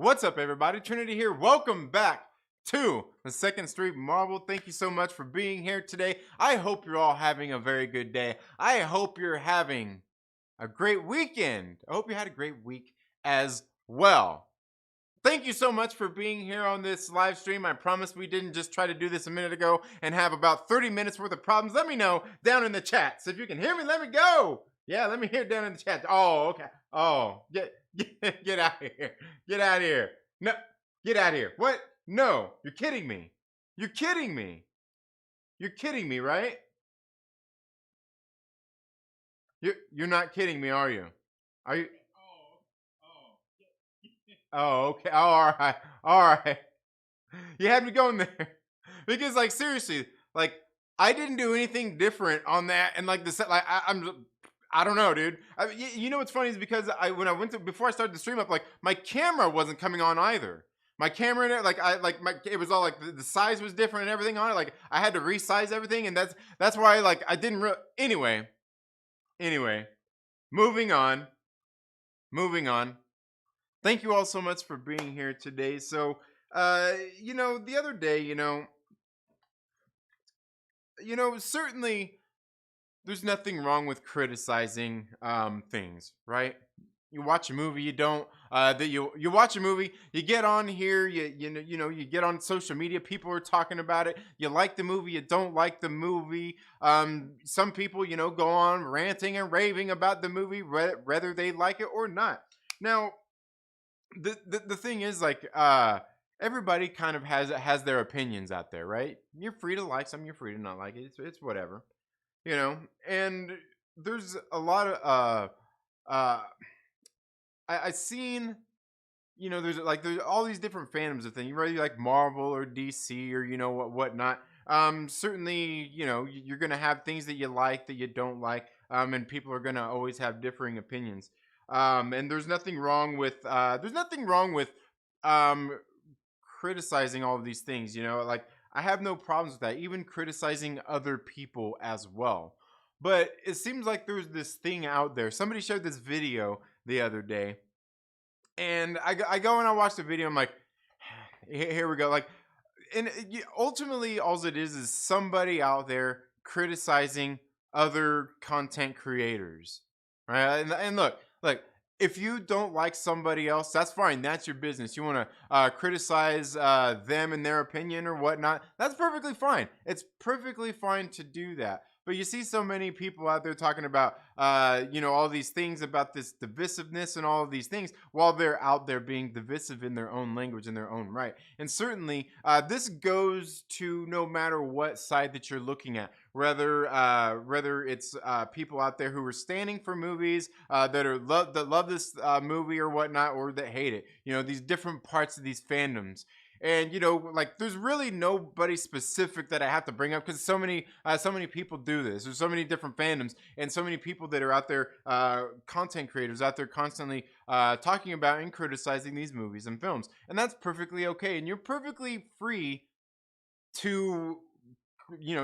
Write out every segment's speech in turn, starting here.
What's up, everybody? Trinity here. Welcome back to the Second Street Marvel. Thank you so much for being here today. I hope you're all having a very good day. I hope you're having a great weekend. I hope you had a great week as well. Thank you so much for being here on this live stream. I promise we didn't just try to do this a minute ago and have about 30 minutes worth of problems. Let me know down in the chat. So if you can hear me, let me go. Yeah, let me hear it down in the chat. Oh, okay. Oh, get out of here. Get out of here. No, get out of here. What? No, you're kidding me. You're kidding me. You're kidding me, right? You're not kidding me, are you? Are you? Oh, okay. Oh, all right. All right. You had me going there. Because, like, seriously, like, I didn't do anything different on that. And, like, the set, like, I don't know, dude. You know what's funny is because when I went to, before I started the stream up, like, my camera wasn't coming on either. My camera, like, it was all like the size was different and everything on it. Like, I had to resize everything. And that's why, like, I didn't anyway, moving on. Thank you all so much for being here today. So, the other day, certainly there's nothing wrong with criticizing things, right? You watch a movie, you don't that you watch a movie, you get on here, you get on social media, people are talking about it. You like the movie, you don't like the movie. Some people, go on ranting and raving about the movie, whether they like it or not. Now, the thing is, like, everybody kind of has their opinions out there, right? You're free to like something, you're free to not like it. It's whatever, and there's a lot of uh I seen, there's all these different fandoms of things, whether you like Marvel or DC or whatnot. Certainly, you're gonna have things that you like that you don't like, and people are gonna always have differing opinions. And there's nothing wrong with um criticizing all of these things. Like, I have no problems with that, even criticizing other people as well. But it seems like there's this thing out there. Somebody shared this video the other day, and I go and I watch the video. I'm like, here we go. Like, and ultimately, all it is somebody out there criticizing other content creators, right? And look, if you don't like somebody else, that's fine. That's your business. You want to criticize them and their opinion or whatnot. That's perfectly fine. It's perfectly fine to do that. But you see so many people out there talking about, all these things about this divisiveness and all of these things while they're out there being divisive in their own language, in their own right. And certainly, this goes to no matter what side that you're looking at. Whether it's people out there who are standing for movies that love this movie or whatnot, or that hate it. These different parts of these fandoms. And like, there's really nobody specific that I have to bring up, because so many people do this. There's so many different fandoms and so many people that are out there, content creators out there constantly talking about and criticizing these movies and films, and that's perfectly okay. And you're perfectly free to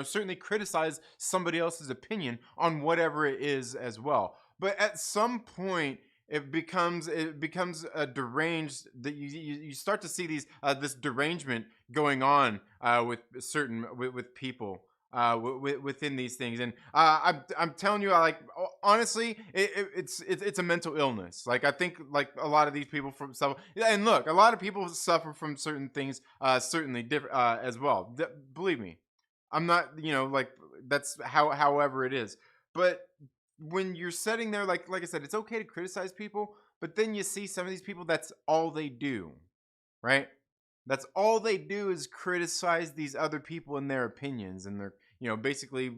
certainly criticize somebody else's opinion on whatever it is as well. But at some point, it becomes a deranged, that you start to see these this derangement going on with people within these things. And I'm telling you, honestly, it's a mental illness. Like, I think, like, a lot of these people from some, and look, a lot of people suffer from certain things, certainly different as well. Believe me, I'm not, like, that's however it is. But when you're sitting there, like I said, it's okay to criticize people, but then you see some of these people, that's all they do, right? That's all they do is criticize these other people and their opinions and their, basically,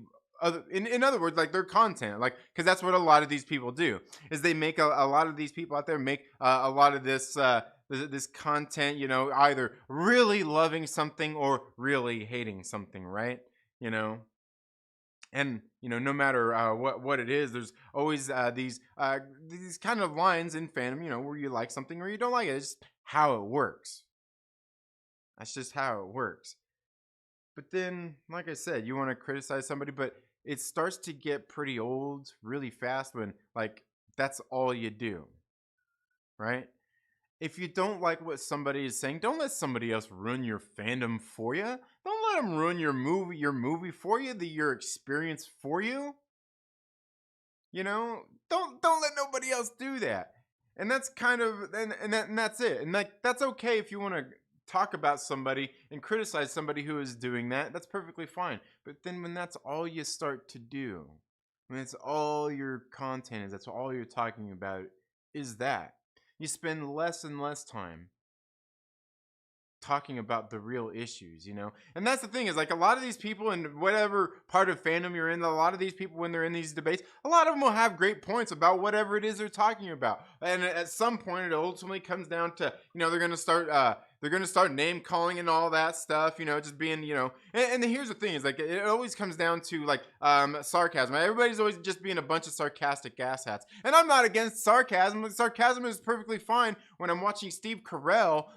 in other words, like, their content, like, because that's what a lot of these people do, is they make a lot of these people out there make a lot of this content, either really loving something or really hating something, right? And no matter what it is, there's always these kind of lines in fandom, where you like something or you don't like it. It's just how it works. That's just how it works. But then, like I said, you want to criticize somebody, but it starts to get pretty old really fast when, like, that's all you do, right? if you don't like what somebody is saying, don't let somebody else ruin your fandom for you. Don't let them ruin your movie for you, your experience for you. You know, don't let nobody else do that. And that's kind of and that's it. And like that's okay if you want to talk about somebody and criticize somebody who is doing that. That's perfectly fine. But then when that's all you start to do, when it's all your content is, that's all you're talking about is that, you spend less and less time talking about the real issues, you know? And that's the thing is like a lot of these people in whatever part of fandom you're in, a lot of these people when they're in these debates, a lot of them will have great points about whatever it is they're talking about. And at some point it ultimately comes down to, you know, they're going to start name calling and all that stuff, you know, just being, you know, and here's the thing is like it always comes down to like sarcasm. Everybody's always just being a bunch of sarcastic asshats. And I'm not against sarcasm. Sarcasm is perfectly fine when I'm watching Steve Carell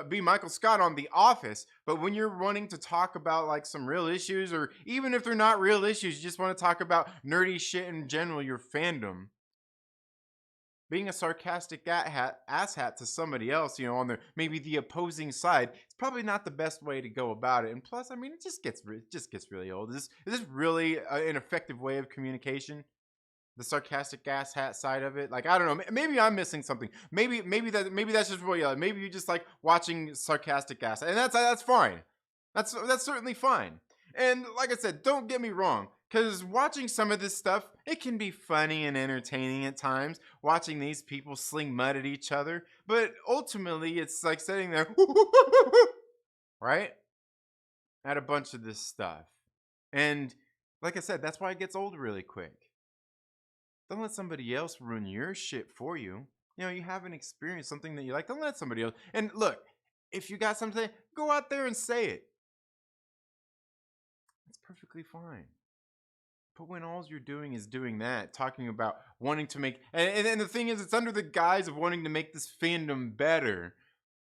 be Michael Scott on The Office. But when you're wanting to talk about like some real issues, or even if they're not real issues, you just want to talk about nerdy shit in general, your fandom, being a sarcastic asshat to somebody else, you know, on their maybe the opposing side, it's probably not the best way to go about it. And plus, I mean, it just gets really old. Is this really an effective way of communication? The sarcastic asshat side of it, like I don't know, maybe I'm missing something. Maybe that's just what you like. Maybe you just like watching sarcastic ass, and that's fine. That's certainly fine. And like I said, don't get me wrong, because watching some of this stuff, it can be funny and entertaining at times, watching these people sling mud at each other. But ultimately, it's like sitting there, right? At a bunch of this stuff. And like I said, that's why it gets old really quick. Don't let somebody else ruin your shit for you. You know, you haven't experienced something that you like. Don't let somebody else. And look, if you got something, go out there and say it. It's perfectly fine. But when all you're doing is doing that, talking about wanting to make, and the thing is, it's under the guise of wanting to make this fandom better,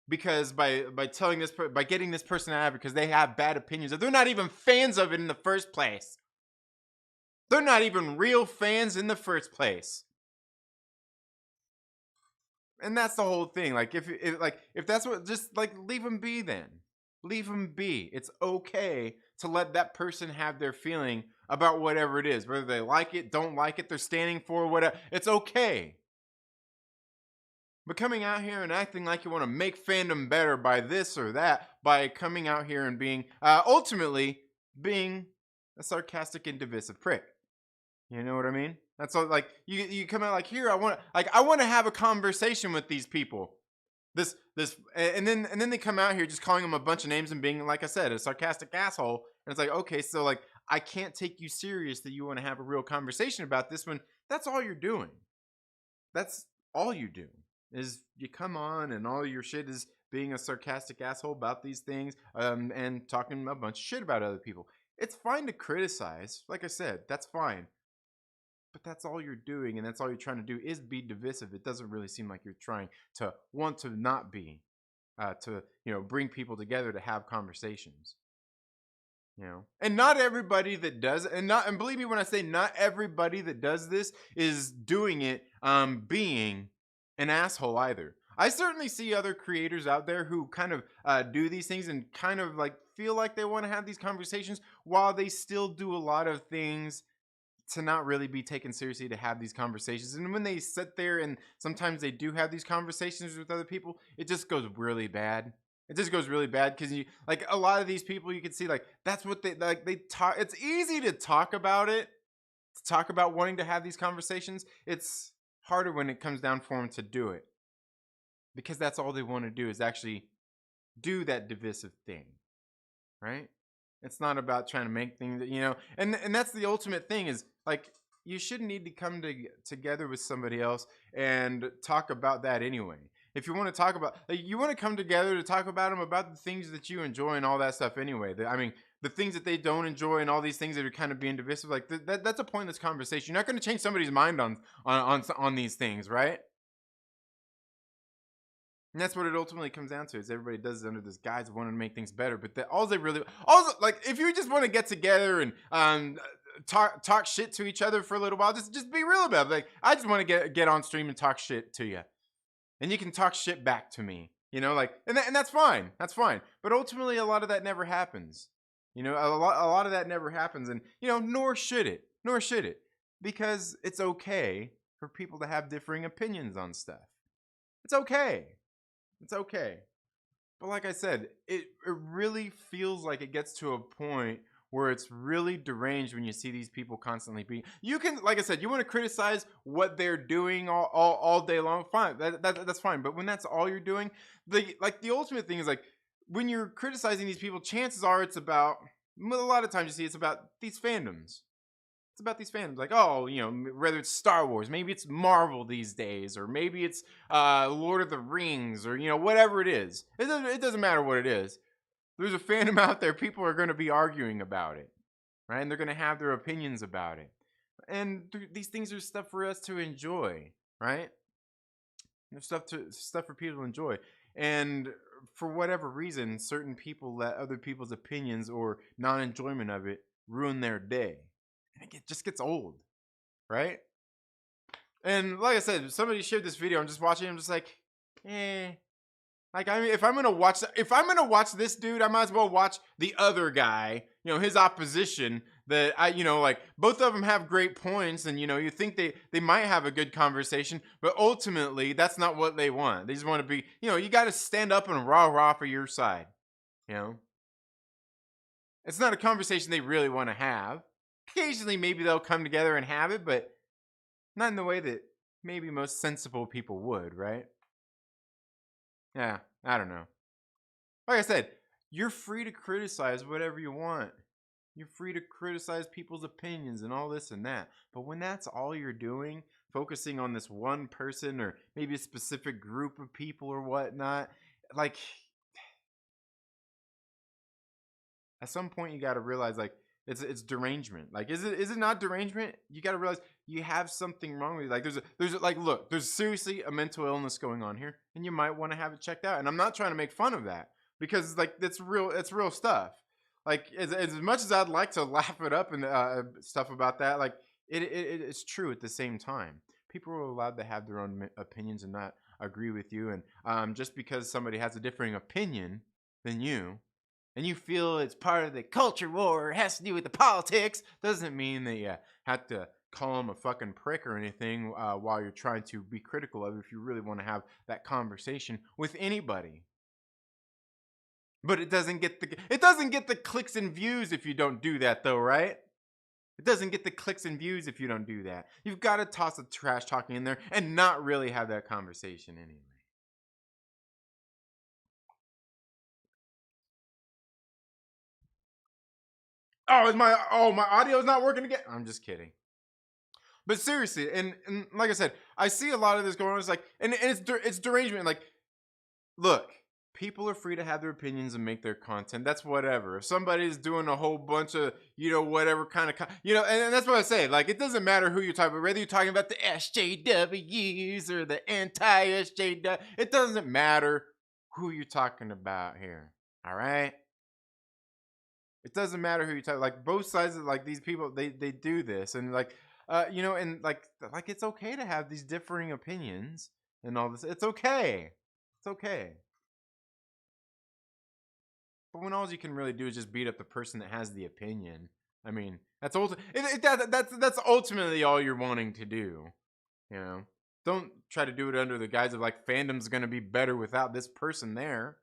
because by telling this, by getting this person out of it because they have bad opinions, they're not even fans of it in the first place. They're not even real fans in the first place. And that's the whole thing. Like if that's what, just like leave them be then. Leave them be. It's okay to let that person have their feeling about whatever it is, whether they like it, don't like it, they're standing for whatever. It's okay. But coming out here and acting like you want to make fandom better by this or that, by coming out here and being ultimately being a sarcastic and divisive prick. You know what I mean? That's all. Like you come out like, here, I want to have a conversation with these people. This and then they come out here just calling them a bunch of names and being, like I said, a sarcastic asshole. And it's like, okay, so like I can't take you serious that you want to have a real conversation about this when that's all you're doing. That's all you do is you come on and all your shit is being a sarcastic asshole about these things and talking a bunch of shit about other people. It's fine to criticize. Like I said, that's fine. But that's all you're doing, and that's all you're trying to do is be divisive. It doesn't really seem like you're trying to want to not be, to, you know, bring people together to have conversations. You know, and not everybody that does, and believe me when I say not everybody that does this is doing it being an asshole either. I certainly see other creators out there who kind of do these things and kind of like feel like they want to have these conversations while they still do a lot of things to not really be taken seriously to have these conversations. And when they sit there and sometimes they do have these conversations with other people, it just goes really bad. It just goes really bad because you like a lot of these people you can see like that's what they like. They talk. It's easy to talk about it, to talk about wanting to have these conversations. It's harder when it comes down for them to do it because that's all they want to do is actually do that divisive thing, right? It's not about trying to make things, you know, and that's the ultimate thing is like you shouldn't need to come together with somebody else and talk about that anyway. If you want to talk about, like, you want to come together to talk about them about the things that you enjoy and all that stuff anyway. I mean, the things that they don't enjoy and all these things that are kind of being divisive, like that's a pointless conversation. You're not going to change somebody's mind on these things, right? And that's what it ultimately comes down to is everybody does it under this guise of wanting to make things better. But also like if you just want to get together and talk shit to each other for a little while, just be real about it. Like I just want to get on stream and talk shit to you. and you can talk shit back to me, like, and that's fine. That's fine. But ultimately, a lot of that never happens. A lot of that never happens, and nor should it. Nor should it, because it's okay for people to have differing opinions on stuff. It's okay. It's okay. But like I said, it really feels like it gets to a point where it's really deranged when you see these people constantly being. You can, like I said, you want to criticize what they're doing all day long. Fine, that's fine. But when that's all you're doing, the ultimate thing is like when you're criticizing these people, chances are it's about. A lot of times you see it's about these fandoms. It's about these fandoms, like, oh, whether it's Star Wars, maybe it's Marvel these days, or maybe it's Lord of the Rings, or whatever it is. It doesn't matter what it is. There's a fandom out there. People are going to be arguing about it, right? And they're going to have their opinions about it. And these things are stuff for us to enjoy, right? There's stuff for people to enjoy. And for whatever reason, certain people let other people's opinions or non-enjoyment of it ruin their day. And it just gets old, right? And like I said, somebody shared this video. I'm just watching. I'm just like, Like, I mean, if I'm gonna watch this dude, I might as well watch the other guy. His opposition. That like both of them have great points, and you think they might have a good conversation, but ultimately that's not what they want. They just want to be. You got to stand up and rah for your side. It's not a conversation they really want to have. Occasionally, maybe they'll come together and have it, but not in the way that maybe most sensible people would, right? Yeah, I don't know. Like I said, you're free to criticize whatever you want. You're free to criticize people's opinions and all this and that. But when that's all you're doing, focusing on this one person or maybe a specific group of people or whatnot, like, at some point you got to realize, like, it's derangement. Like, is it not derangement? You got to realize you have something wrong with you. Like, there's seriously a mental illness going on here, and you might want to have it checked out. And I'm not trying to make fun of that, because like it's real stuff. Like, as much as I'd like to laugh it up and stuff about that, like it's true at the same time. People are allowed to have their own opinions and not agree with you. And just because somebody has a differing opinion than you, and you feel it's part of the culture war, or has to do with the politics, doesn't mean that you have to call them a fucking prick or anything while you're trying to be critical of it, if you really want to have that conversation with anybody. But it doesn't get the clicks and views if you don't do that, though, right? It doesn't get the clicks and views if you don't do that. You've got to toss the trash talking in there and not really have that conversation anyway. My audio's not working again. I'm just kidding. But seriously, and like I said, I see a lot of this going on. It's like, and it's derangement. Like, look, people are free to have their opinions and make their content. That's whatever. If somebody's doing a whole bunch of, whatever kind of, and that's what I say. Like, it doesn't matter who you're talking about. Whether you're talking about the SJWs or the anti-SJW, it doesn't matter who you're talking about here. All right? It doesn't matter who you talk. Like, both sides of, like, these people, they do this, and like, and like it's okay to have these differing opinions and all this. It's okay. It's okay. But when all you can really do is just beat up the person that has the opinion, I mean, that's that's ultimately all you're wanting to do. Don't try to do it under the guise of like fandom's gonna be better without this person there.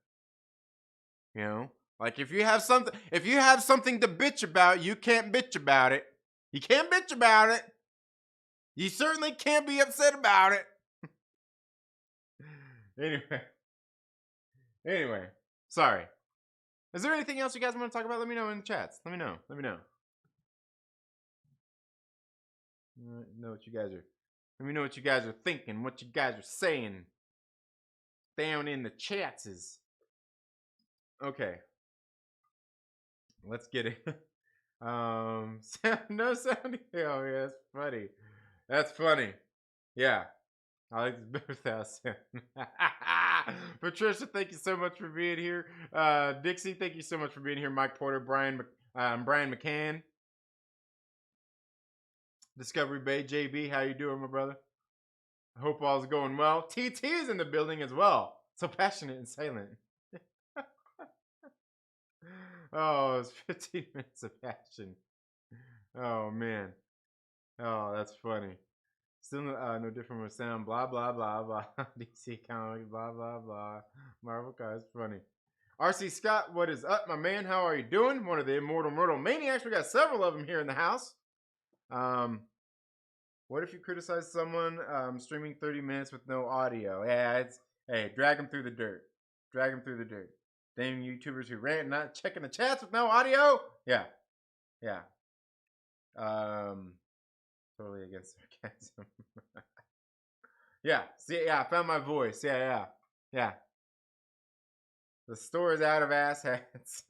Like, if you have something to bitch about, you can't bitch about it. You can't bitch about it. You certainly can't be upset about it. Anyway, sorry. Is there anything else you guys want to talk about? Let me know in the chats. Let me know. Let me know what you guys are. Let me know what you guys are thinking. What you guys are saying down in the chats. Okay. Let's get it. No sound. Oh yeah, that's funny. That's funny. Yeah. I like this better without sound. Patricia, thank you so much for being here. Dixie, thank you so much for being here. Mike Porter, Brian McCann, Discovery Bay, JB, how you doing, my brother? Hope all's going well. TT is in the building as well. So passionate and silent. Oh, it's 15 minutes of passion. Oh, man. Oh, that's funny. Still no different with sound. Blah, blah, blah, blah. DC Comics, blah, blah, blah. Marvel guys, funny. RC Scott, what is up, my man? How are you doing? One of the immortal Myrtle Maniacs. We got several of them here in the house. What if you criticize someone streaming 30 minutes with no audio? Yeah, hey, drag them through the dirt. Drag them through the dirt. Damn YouTubers who rant and not checking the chats with no audio. Yeah. Totally against sarcasm. Yeah. See, yeah, I found my voice. Yeah. The store is out of ass hats.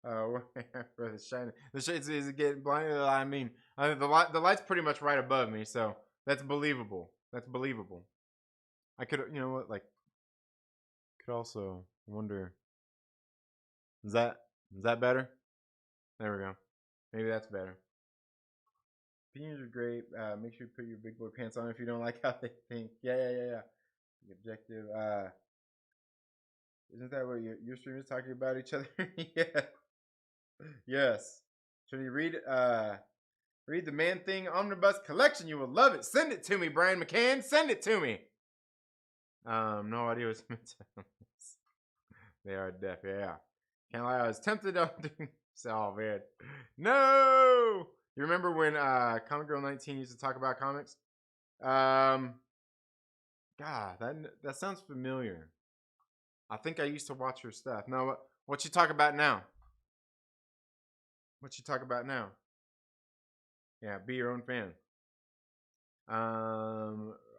For the shining. The shades is getting blinded. I mean, the light's pretty much right above me, so that's believable. I could, you know what, like, could also wonder. Is that better? There we go. Maybe that's better. Opinions are great. Make sure you put your big boy pants on if you don't like how they think. Yeah. The objective. Isn't that what your streamers talking about each other? Yeah. Yes. Should you read the Man Thing Omnibus Collection? You will love it. Send it to me, Brian McCann. Send it to me. No audio is meant to. They are deaf. Yeah. Can't lie. I was tempted to do. Oh man. No. You remember when Comic Girl 19 used to talk about comics? God, that sounds familiar. I think I used to watch her stuff. No, what you talk about now? Yeah, be your own fan.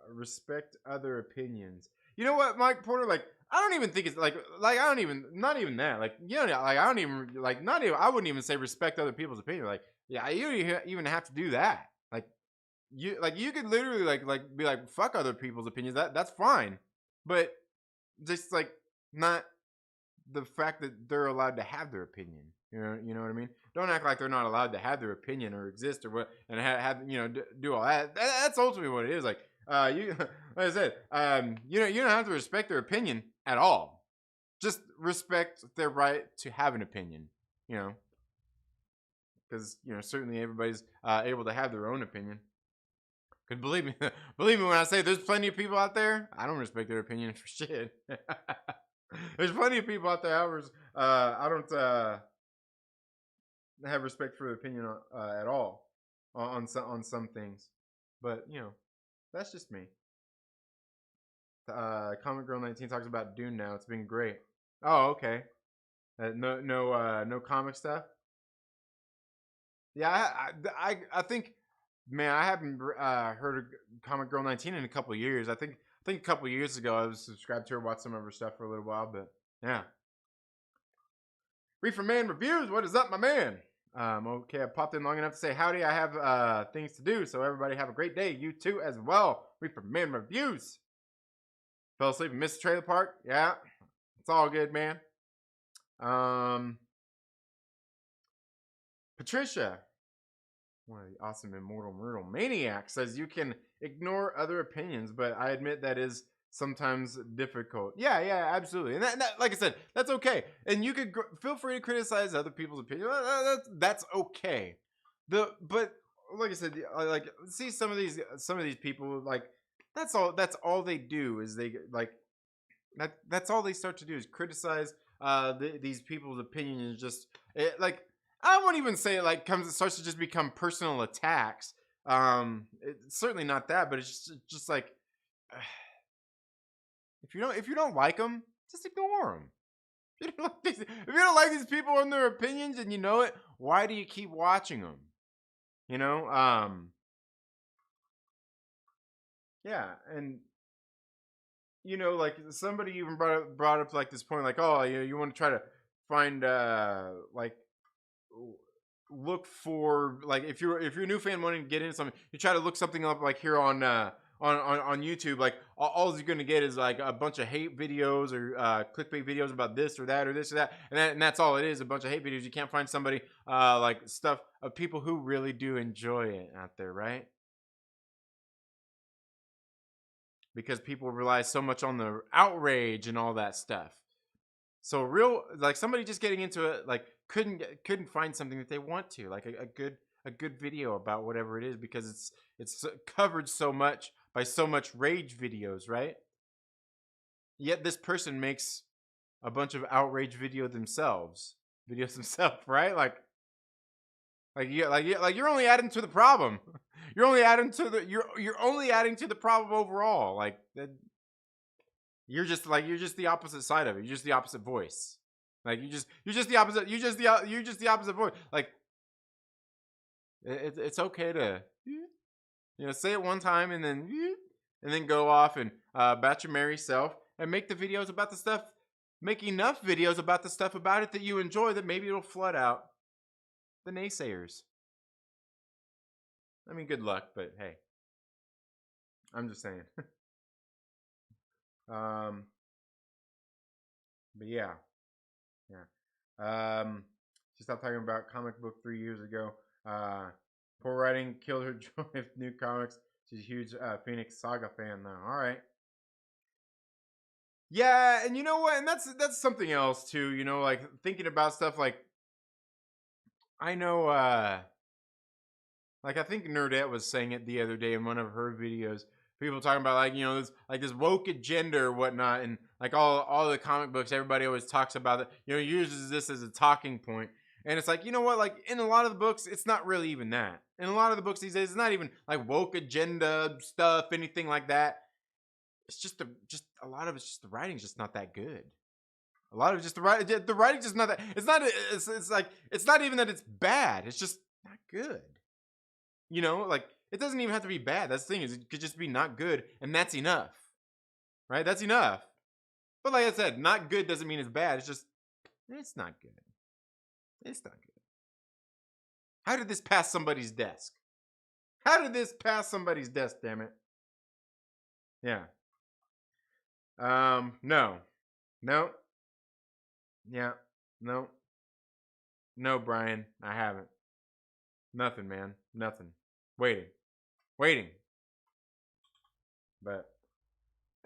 Respect other opinions. You know what, Mike Porter? Like, I don't even think it's like I don't even, not even that. Like, you know, like I don't even like, not even, I wouldn't even say respect other people's opinion. Like, yeah, you don't even have to do that. Like, you could literally like be like, fuck other people's opinions. That's fine, but just like not the fact that they're allowed to have their opinion. You know what I mean? Don't act like they're not allowed to have their opinion or exist or what, and have do all that. That's ultimately what it is. Like, you, like I said, you don't have to respect their opinion at all. Just respect their right to have an opinion. You know, because certainly everybody's able to have their own opinion. Cause believe me when I say there's plenty of people out there, I don't respect their opinion for shit. There's plenty of people out there, however, I don't have respect for their opinion at all on some things. But that's just me. Comic Girl 19 talks about Dune now. It's been great. Oh, okay. No comic stuff. Yeah, I think, man, I haven't heard of Comic Girl 19 in a couple of years. I think a couple of years ago I was subscribed to her, watched some of her stuff for a little while, but yeah. Reefer Man Reviews, what is up, my man? Okay, I popped in long enough to say howdy. I have things to do, so everybody have a great day. You too as well. Reefer Man Reviews. Fell asleep and missed the trailer park. Yeah, it's all good, man. Patricia, one of the awesome immortal Myrtle Maniacs, says you can ignore other opinions, but I admit that is sometimes difficult. Yeah, absolutely. And that, like I said, that's okay. And you could feel free to criticize other people's opinions. That's okay. But like I said, like, see some of these people, like, that's all they do is they like that's all they start to do is criticize these people's opinions. Just like, I won't even say it like it starts to just become personal attacks. It's certainly not that, but it's just like, if you don't like them, just ignore them. If you don't like these people and their opinions, and you know it, why do you keep watching them? Yeah, and like somebody even brought up like this point, like, oh, you want to try to find like, look for, like, if you're a new fan wanting to get into something, you try to look something up like here on YouTube, like all you're gonna get is like a bunch of hate videos or clickbait videos about this or that or this or that, and that's all it is, a bunch of hate videos. You can't find somebody like stuff of people who really do enjoy it out there, right? because people rely so much on the outrage and all that stuff. So real, like somebody just getting into it, like couldn't find something that they want to, like a good video about whatever it is, because it's covered so much by so much rage videos, right? Yet this person makes a bunch of outrage videos themselves, right? You're only adding to the problem. You're only adding to the you're only adding to the problem overall. Like that, you're just the opposite side of it. You're just the opposite voice. Like you're just the opposite. You're just the opposite voice. Like it's okay to say it one time and then go off and about your merry self and make the videos about the stuff. Make enough videos about the stuff about it that you enjoy, that maybe it'll flood out the naysayers. I mean, good luck, but hey, I'm just saying. But yeah. She stopped talking about comic book 3 years ago. Poor writing killed her joy of new comics. She's a huge Phoenix Saga fan now. All right. Yeah, and you know what? And that's something else too. Like thinking about stuff like I know. Like I think Nerdette was saying it the other day in one of her videos. People talking about this woke agenda or whatnot, and like all the comic books, everybody always talks about it. Uses this as a talking point, and it's like, you know what? Like in a lot of the books, it's not really even that. In a lot of the books these days, it's not even like woke agenda stuff, anything like that. It's just a lot of it's just the writing's just not that good. A lot of just the writing's just not that. It's not. It's like it's not even that it's bad. It's just not good. Like it doesn't even have to be bad. That's the thing, is it could just be not good, and that's enough, right? That's enough. But like I said, not good doesn't mean it's bad. It's just it's not good. It's not good. How did this pass somebody's desk? How did this pass somebody's desk? Damn it. Yeah. No. Yeah. No, Brian. I haven't. Nothing, man. Nothing. Waiting. But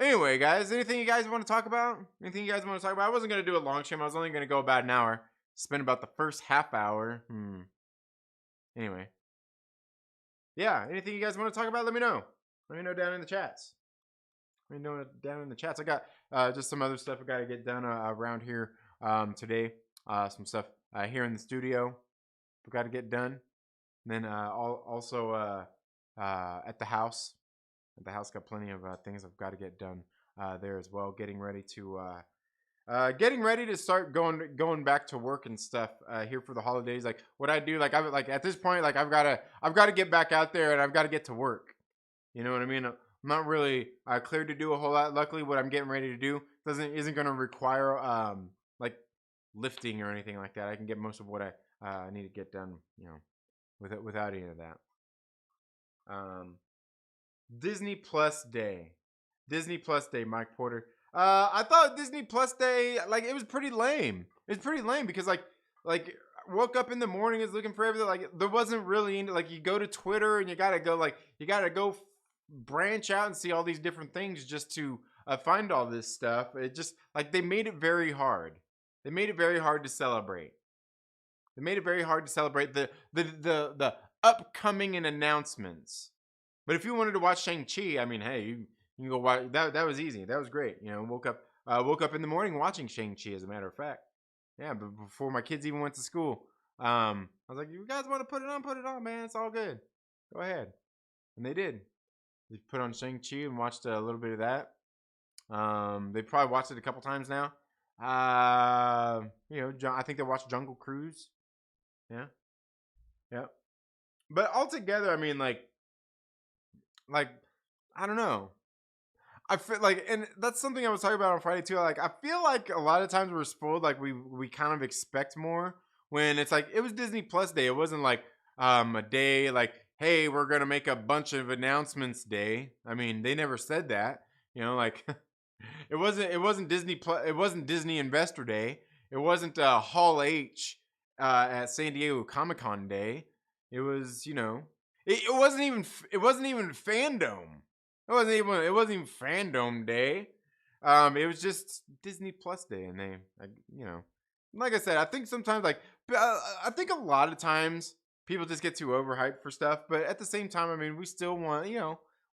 anyway, guys, anything you guys want to talk about? I wasn't going to do a long stream. I was only going to go about an hour. Spend about the first half hour. Anyway. Yeah, anything you guys want to talk about, let me know. Let me know down in the chats. I got just some other stuff I got to get done around here today. Some stuff here in the studio we got to get done. And then also at the house. At the house, got plenty of things I've got to get done there as well. Getting ready to start going back to work and stuff here for the holidays. Like what I do, like at this point, like I've got to get back out there and I've got to get to work. You know what I mean? I'm not really cleared to do a whole lot. Luckily, what I'm getting ready to do isn't going to require like lifting or anything like that. I can get most of what I need to get done, without any of that. Disney Plus Day, Mike Porter. I thought Disney Plus Day, like, it was pretty lame. It's pretty lame because like woke up in the morning, is looking for everything. Like there wasn't really any, like, you go to Twitter and you gotta go branch out and see all these different things just to find all this stuff. It just, like, they made it very hard. They made it very hard to celebrate. They made it very hard to celebrate the upcoming and announcements. But if you wanted to watch Shang-Chi, I mean, hey, you can go watch. That was easy. That was great. Woke up in the morning watching Shang-Chi, as a matter of fact. Yeah, but before my kids even went to school, I was like, you guys want to put it on, man. It's all good. Go ahead. And they did. They put on Shang-Chi and watched a little bit of that. They probably watched it a couple times now. I think they watched Jungle Cruise. Yeah. But altogether, I mean, like I don't know. I feel like, and that's something I was talking about on Friday too. Like, I feel like a lot of times we're spoiled. Like we kind of expect more when it's like, it was Disney Plus Day. It wasn't like a day like, hey, we're gonna make a bunch of announcements day. I mean, they never said that. Like it wasn't Disney Plus. It wasn't Disney Investor Day. It wasn't Hall H at San Diego Comic-Con Day. It was, it wasn't even Fandom. It wasn't even Fandom Day. It was just Disney Plus Day, and you know, like I said, I think sometimes I think a lot of times people just get too overhyped for stuff, but at the same time, I mean, we still want,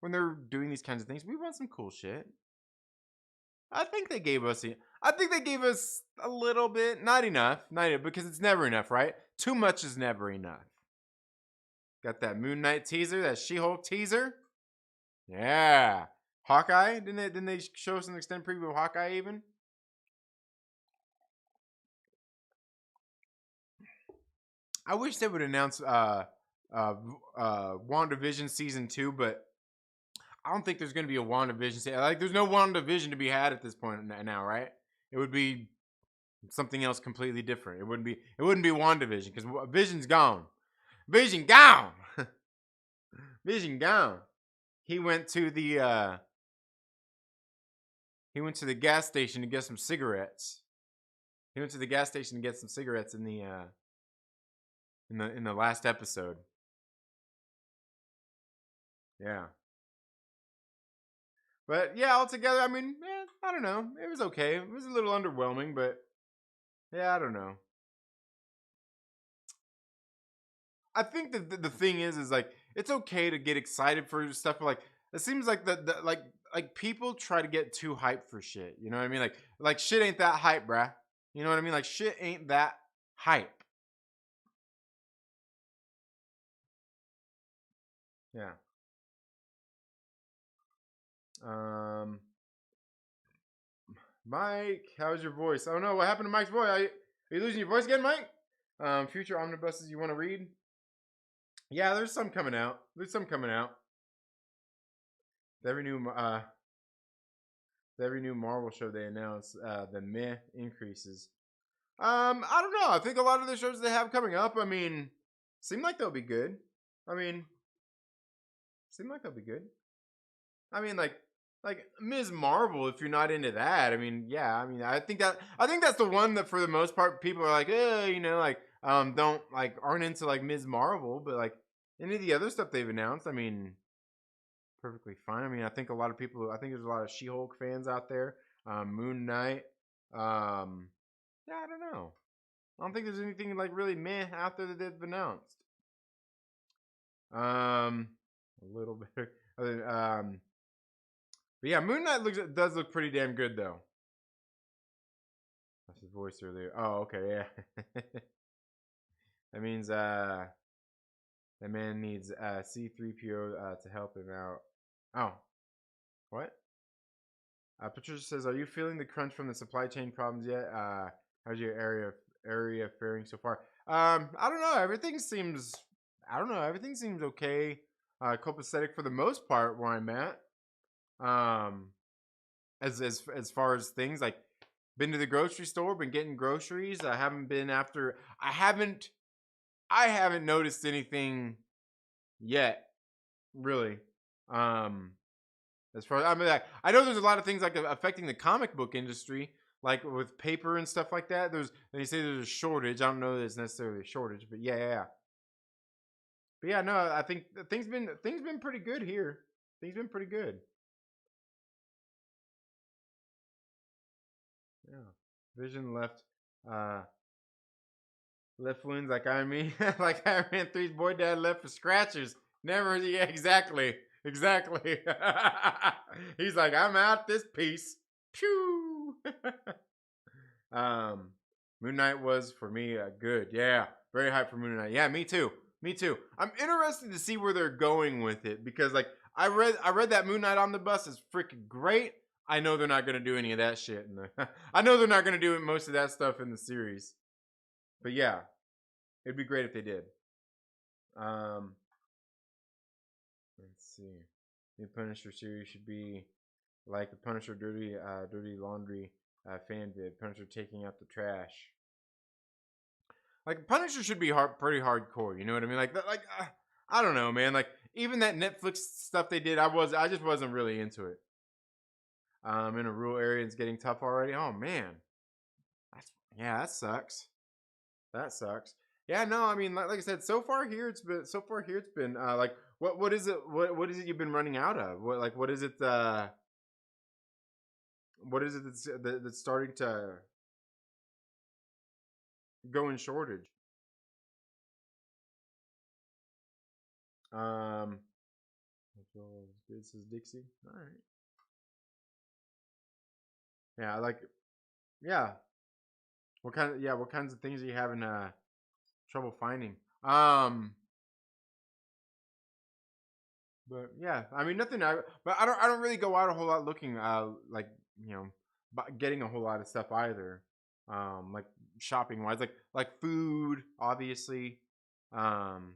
when they're doing these kinds of things, we want some cool shit. I think they gave us, I think they gave us a little bit, not enough, because it's never enough, right? Too much is never enough. Got that Moon Knight teaser, that She-Hulk teaser. Yeah. Hawkeye? Didn't they show us an extended preview of Hawkeye even? I wish they would announce WandaVision season 2, but I don't think there's gonna be a WandaVision season. Like there's no WandaVision to be had at this point now, right? It would be something else completely different. It wouldn't be WandaVision because Vision's gone. Vision gone. Vision gone. He went to the gas station to get some cigarettes. He went to the gas station to get some cigarettes in the last episode. Yeah. But yeah, altogether, I mean, I don't know. It was okay. It was a little underwhelming, but yeah, I don't know. I think that the thing is like it's okay to get excited for stuff, but like it seems like like people try to get too hyped for shit. You know what I mean? Like shit ain't that hype, bruh. You know what I mean? Like shit ain't that hype. Yeah. Um, Mike, how's your voice? Oh no, what happened to Mike's voice? Are you losing your voice again, Mike? Future omnibuses you want to read? Yeah, there's some coming out. Every new every new Marvel show they announce, the meh increases. I don't know. I think a lot of the shows they have coming up, I mean, seem like they'll be good. I mean, seem like they'll be good. I mean, like Ms. Marvel, if you're not into that, I mean, yeah, I mean, I think that's the one that for the most part people are like, like don't like aren't into like Ms. Marvel, but like any of the other stuff they've announced, I mean, perfectly fine. I mean, I think I think there's a lot of She-Hulk fans out there. Moon Knight. Yeah, I don't know. I don't think there's anything like really meh out there that they've announced. A little bit. But yeah, Moon Knight does look pretty damn good though. That's his voice earlier. Oh, okay, yeah. That means that man needs C3PO to help him out. Oh, what? Patricia says, "Are you feeling the crunch from the supply chain problems yet? How's your area faring so far?" I don't know. Everything seems okay. Copacetic for the most part where I'm at. Um, as far as things like been to the grocery store, been getting groceries. I haven't noticed anything yet, really. Um, as far as I mean, like, I know there's a lot of things like affecting the comic book industry, like with paper and stuff like that. They say there's a shortage. I don't know that it's necessarily a shortage, but yeah. But yeah, no, I think things been pretty good here. Things been pretty good. Yeah. Vision uh left wounds like I mean like Iron Man 3's boy dad left for scratchers. Never, yeah, exactly. Exactly. He's like, I'm out this piece. Pew. um Moon Knight was for me good. Yeah. Very hype for Moon Knight. Yeah, me too. Me too. I'm interested to see where they're going with it because like I read that Moon Knight on the bus is freaking great. I know they're not gonna do any of that shit. I know they're not gonna do most of that stuff in the series. But yeah, it'd be great if they did. Um, let's see. The Punisher series should be like the Punisher Dirty Laundry fan vid. Punisher taking out the trash. Like Punisher should be pretty hardcore. You know what I mean? I don't know, man. Like even that Netflix stuff they did, I just wasn't really into it. In a rural area, it's getting tough already. Oh man, that sucks. That sucks. Yeah, no, I mean, like I said, so far here it's been like What is it? What is it you've been running out of? What is it? What is it that's starting to go in shortage? Um, this is Dixie. All right. Yeah, yeah. What kinds of things are you having trouble finding? Um, but yeah, I mean nothing. But I don't really go out a whole lot looking. Like you know, getting a whole lot of stuff either. Like shopping wise, like food, obviously. Um,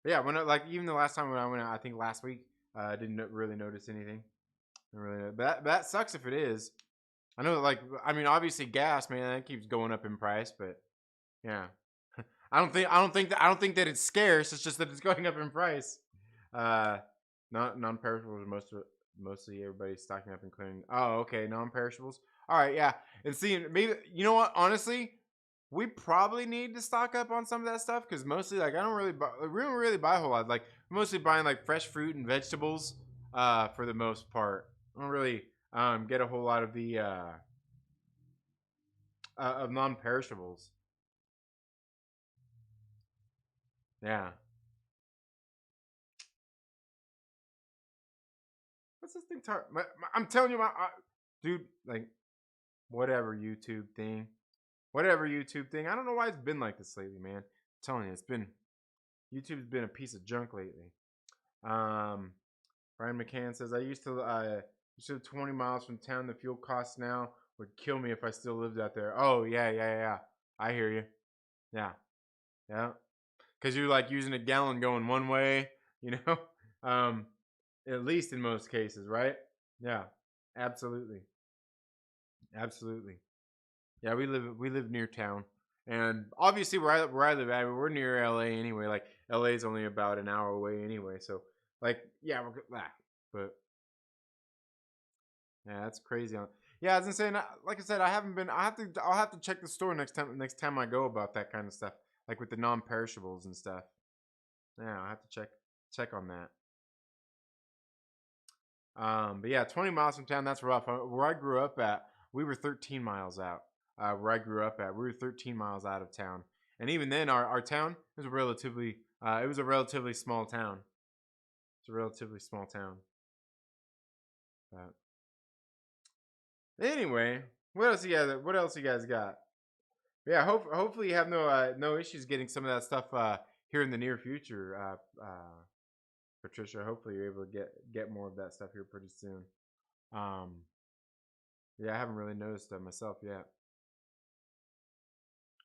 yeah, like even the last time when I went out, I think last week, I didn't really notice anything. Really, but that sucks if it is. I know, like, I mean, obviously gas, man, that keeps going up in price, but yeah, I don't think that it's scarce. It's just that it's going up in price. Uh, non-perishables are mostly everybody's stocking up and clearing. Oh, okay, non-perishables. All right, yeah, and see, maybe you know what? Honestly, we probably need to stock up on some of that stuff because mostly, like, we don't really buy a whole lot. Like, we're mostly buying like fresh fruit and vegetables, for the most part. I don't really get a whole lot of the of non-perishables. Yeah. What's this thing? I'm telling you, dude, like whatever YouTube thing, whatever YouTube thing. I don't know why it's been like this lately, man. I'm telling you, YouTube's been a piece of junk lately. Um, Brian McCann says I used to live 20 miles from town. The fuel costs now would kill me if I still lived out there. Oh yeah. I hear you. Yeah, yeah. Because you're like using a gallon going one way, you know. Um, at least in most cases, right? Yeah, absolutely, absolutely. Yeah, we live near town, and obviously where I live at, we're near LA anyway. Like LA is only about an hour away anyway, so like yeah, but yeah, that's crazy. Yeah, I was gonna say, like I said, I haven't been. I'll have to check the store next time I go about that kind of stuff, like with the non-perishables and stuff. Yeah, I have to check on that. But yeah, 20 miles from town, that's rough. Where I grew up at, we were 13 miles out. Where I grew up at, we were 13 miles out of town, and even then, our town was it was a relatively small town. It's a relatively small town. But anyway, What else you guys got? Yeah, hopefully you have no issues getting some of that stuff here in the near future, Patricia. Hopefully you're able to get more of that stuff here pretty soon. Um, yeah, I haven't really noticed that myself yet.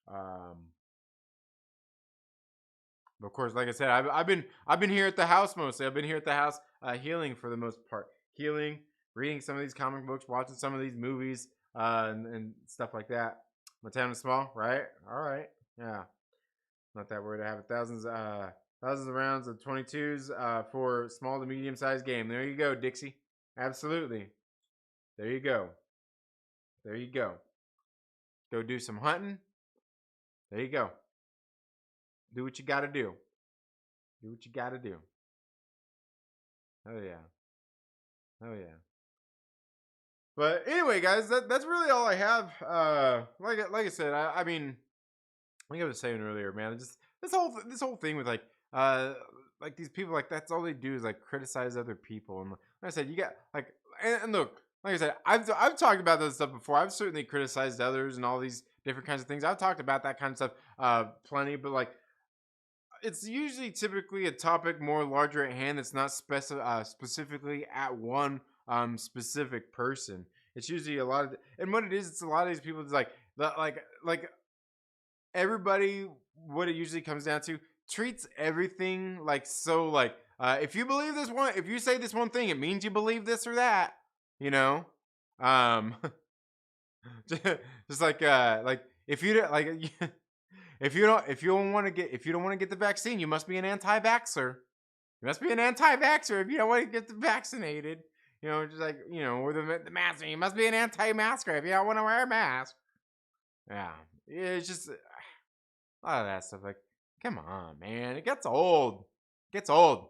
Um, but of course, like I said, I've been here at the house mostly. I've been here at the house, healing for the most part, healing, reading some of these comic books, watching some of these movies, and stuff like that. My town is small, right? All right, yeah, not that worried. I have thousands of rounds of 22s for small to medium sized game. There you go, Dixie. Absolutely. There you go. There you go. Go do some hunting. There you go. Do what you got to do. Do what you got to do. Oh yeah. Oh yeah. But anyway, guys, that's really all I have. Like I said, I mean, like I was saying earlier, man, just this whole thing with uh like these people, like that's all they do is like criticize other people. And like I said, you got like and look, like I said, I've talked about this stuff before. I've certainly criticized others and all these different kinds of things. I've talked about that kind of stuff plenty, but like it's usually typically a topic more larger at hand that's not specifically at one specific person. It's usually a lot of, and what it is, it's a lot of these people. It's like everybody. What it usually comes down to treats everything like so like if you believe this one, if you say this one thing, it means you believe this or that. You know, um, just like if you don't like. If you don't want to get the vaccine, you must be an anti-vaxxer. You must be an anti-vaxxer if you don't want to get vaccinated. You know, just like or the mask. You must be an anti-masker if you don't want to wear a mask. Yeah, it's just a lot of that stuff. Like, come on, man, it gets old. Gets old.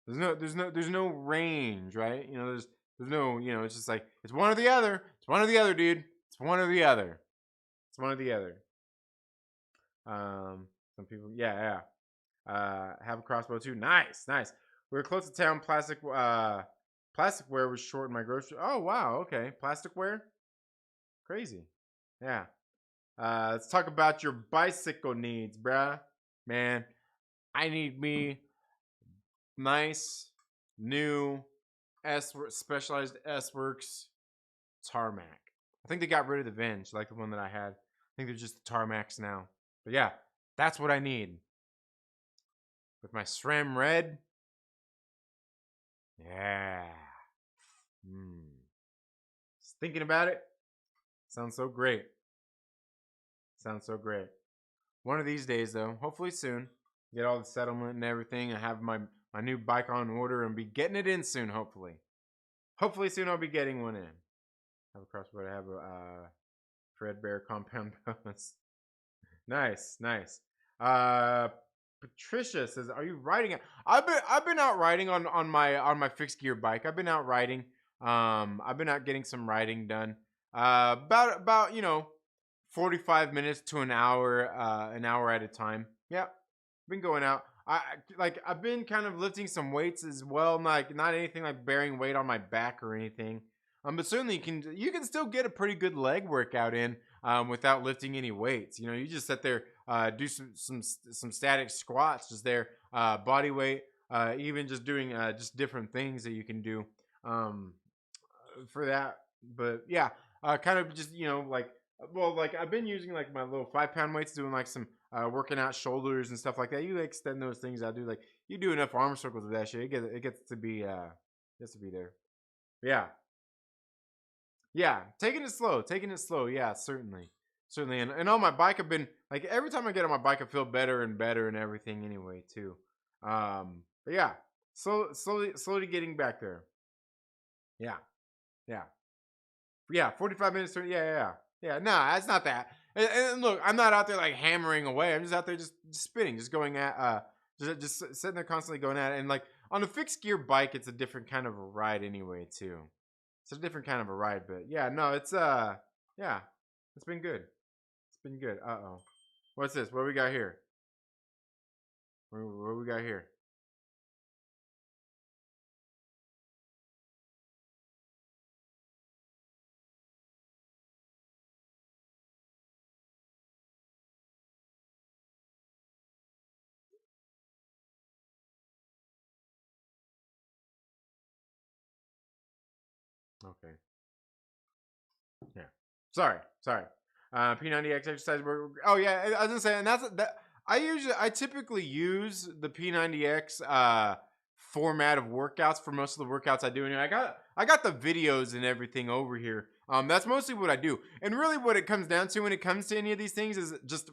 There's no range, right? You know, there's no, you know, it's just like it's one or the other. It's one or the other, dude. It's one or the other. It's one or the other. Some people, yeah. Have a crossbow too. Nice, nice. We were close to town. Plasticware was short in my grocery. Oh wow, okay. Plasticware, crazy. Yeah. Let's talk about your bicycle needs, bruh. Man, I need me nice, new specialized S-Works tarmac. I think they got rid of the Venge, like the one that I had. I think they're just the tarmacs now. But yeah, that's what I need. With my SRAM red. Yeah. Just thinking about it. Sounds so great. Sounds so great. One of these days, though, hopefully soon, get all the settlement and everything, and have my new bike on order and be getting it in soon. Hopefully soon I'll be getting one in. Have a crossbow. I have a Fredbear compound bonus. Nice, nice. Patricia says, "Are you riding it?" I've been out riding on my fixed gear bike. I've been out riding. I've been out getting some riding done. About 45 minutes to an hour at a time. Yeah, been going out. I've been kind of lifting some weights as well. Not anything like bearing weight on my back or anything. But certainly you can still get a pretty good leg workout in without lifting any weights. You know, you just sit there, do some static squats, just there, body weight, even just doing just different things that you can do for that. But yeah, kind of just like I've been using like my little 5 pound weights, doing like some working out shoulders and stuff like that. You extend those things out, do like you do enough arm circles with that shit. It gets to be there. Yeah. Yeah, taking it slow. Yeah, certainly. And on my bike, I've been like every time I get on my bike, I feel better and better and everything anyway too. But yeah, slowly getting back there. Yeah, yeah. 45 minutes. Yeah. Nah, it's not that. And look, I'm not out there like hammering away. I'm just out there just spinning, just going at just sitting there constantly going at it. And like on a fixed gear bike, it's a different kind of a ride anyway too. It's a different kind of a ride, but yeah, no, yeah, it's been good. It's been good. Uh-oh. What's this? What we got here? What we got here? Okay. Yeah. Sorry. P90X exercise work. Oh yeah, I was gonna say, and that's that. I typically use the P90X format of workouts for most of the workouts I do. Anyway, I got the videos and everything over here. That's mostly what I do, and really what it comes down to when it comes to any of these things is just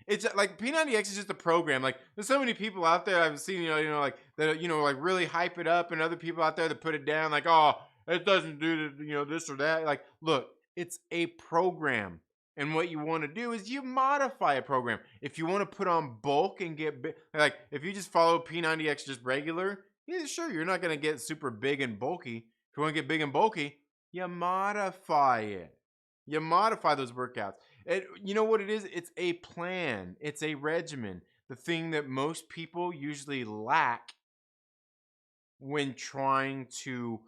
it's like P90X is just a program. Like there's so many people out there I've seen, like that, like really hype it up, and other people out there that put it down, like, oh, it doesn't do this or that. Like, look, it's a program. And what you want to do is you modify a program. If you want to put on bulk and get big, like if you just follow P90X just regular, yeah, sure, you're not going to get super big and bulky. If you want to get big and bulky, you modify it. You modify those workouts. You know what it is? It's a plan. It's a regimen. The thing that most people usually lack when trying to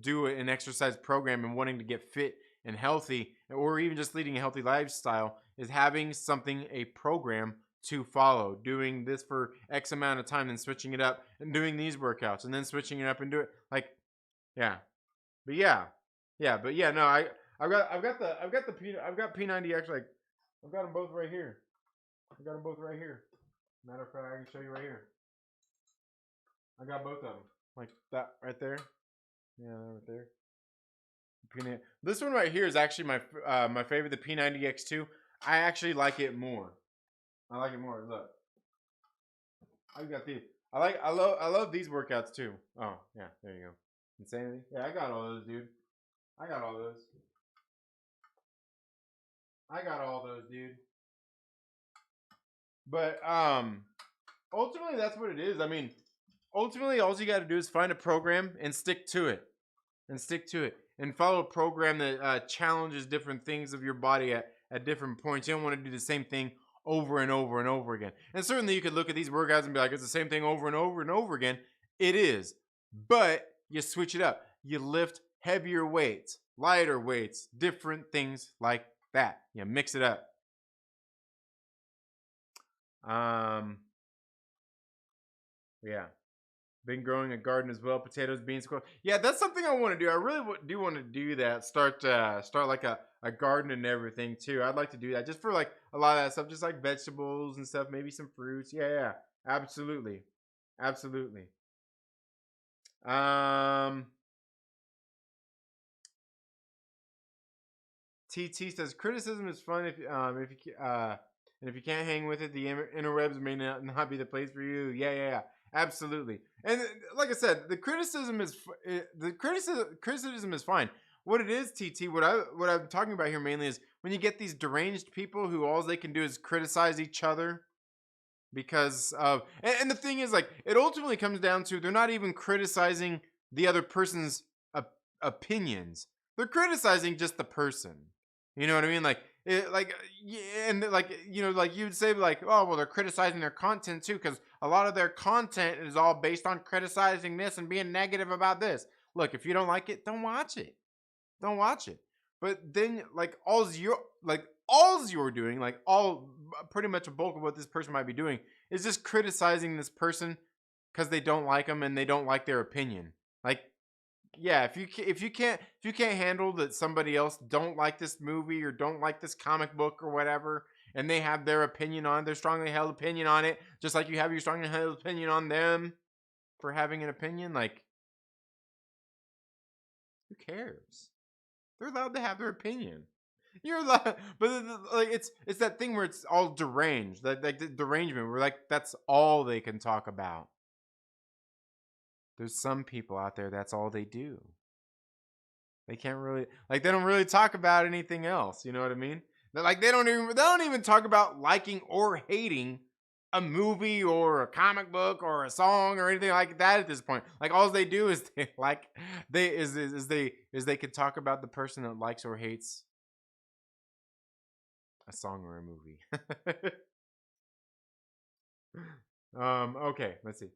do an exercise program and wanting to get fit and healthy, or even just leading a healthy lifestyle, is having a program to follow, doing this for X amount of time, then switching it up and doing these workouts, and then switching it up and do it like, yeah. But yeah, no, I've got P90X, like I've got them both right here. Matter of fact, I can show you right here. I got both of them, like that right there. Yeah, right there. This one right here is actually my favorite, the P90X2. I actually like it more. Look, I got these. I love these workouts too. Oh yeah, there you go. Insanity. Yeah, I got all those, dude. I got all those. Dude. But ultimately, that's what it is. I mean, ultimately, all you got to do is find a program and stick to it. And follow a program that challenges different things of your body at different points. You don't want to do the same thing over and over and over again. And certainly you could look at these workouts and be like, it's the same thing over and over and over again. It is. But you switch it up. You lift heavier weights, lighter weights, different things like that. You mix it up. Yeah. Been growing a garden as well. Potatoes, beans, squash. Yeah, that's something I want to do. I really do want to do that. Start like a garden and everything too. I'd like to do that just for like a lot of that stuff, just like vegetables and stuff, maybe some fruits. Yeah, absolutely, absolutely. TT says criticism is fun if you and if you can't hang with it, the interwebs may not be the place for you. Yeah. Absolutely. And like I said, the criticism is fine. What it is, TT, what I'm talking about here mainly is when you get these deranged people who all they can do is criticize each other because of and the thing is, like, it ultimately comes down to they're not even criticizing the other person's opinions. They're criticizing just the person. You know what I mean? Like, and like, like you'd say, like, oh, well, they're criticizing their content too, because a lot of their content is all based on criticizing this and being negative about this. Look, if you don't like it, don't watch it. Don't watch it. But then, like, all's you're doing, like, all pretty much a bulk of what this person might be doing is just criticizing this person because they don't like them and they don't like their opinion. Like, yeah, if you can't handle that somebody else don't like this movie or don't like this comic book or whatever, and they have their opinion on it, their strongly held opinion on it, just like you have your strongly held opinion on them for having an opinion, like, who cares? They're allowed to have their opinion. You're allowed, but like it's that thing where it's all deranged, like the derangement, where like that's all they can talk about. There's some people out there that's all they do. They can't really they don't really talk about anything else. You know what I mean? They're like they don't even talk about liking or hating a movie or a comic book or a song or anything like that at this point. Like all they do is they can talk about the person that likes or hates a song or a movie. Okay, let's see.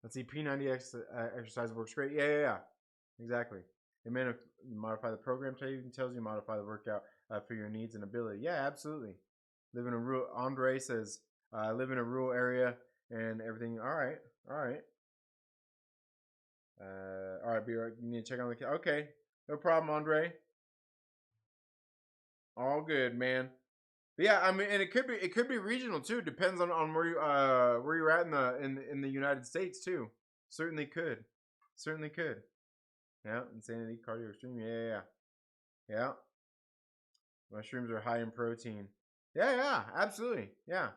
Let's see. P90 exercise works great. Yeah. Exactly. It may modify the program. Even tells you to modify the workout for your needs and ability. Yeah, absolutely. Live in a rural. Andre says, live in a rural area and everything. All right. Be right. You need to check on the. Okay, no problem, Andre. All good, man. But yeah, I mean, and it could be regional too. Depends on where you're at in the United States too. Certainly could. Yeah, insanity, cardio extreme. Yeah. Mushrooms are high in protein. Yeah, absolutely. Yeah.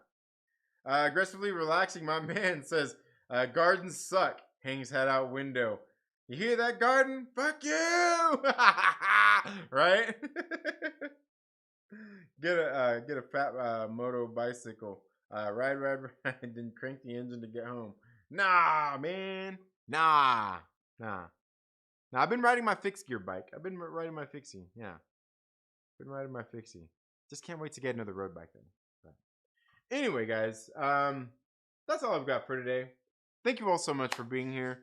Aggressively relaxing, my man says, gardens suck. Hangs head out window. You hear that, garden? Fuck you! Right? Get a fat moto bicycle. Ride, then crank the engine to get home. Nah, man. Nah. Now I've been riding my fixed gear bike. I've been riding my fixie. Yeah. Been riding my fixie. Just can't wait to get another road bike then. But anyway, guys, that's all I've got for today. Thank you all so much for being here.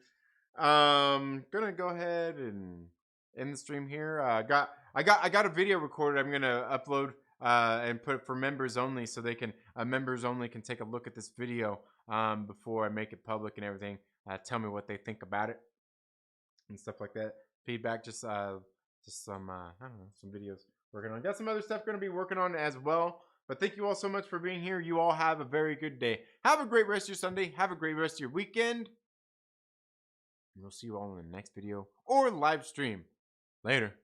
Gonna go ahead and end the stream here. I got a video recorded. I'm gonna upload and put it for members only, so they can members only can take a look at this video before I make it public and everything. Tell me what they think about it and stuff like that. Feedback, just some I don't know, some videos working on. Got some other stuff going to be working on as well. But thank you all so much for being here. You all have a very good day. Have a great rest of your Sunday. Have a great rest of your weekend. And we'll see you all in the next video or live stream. Later.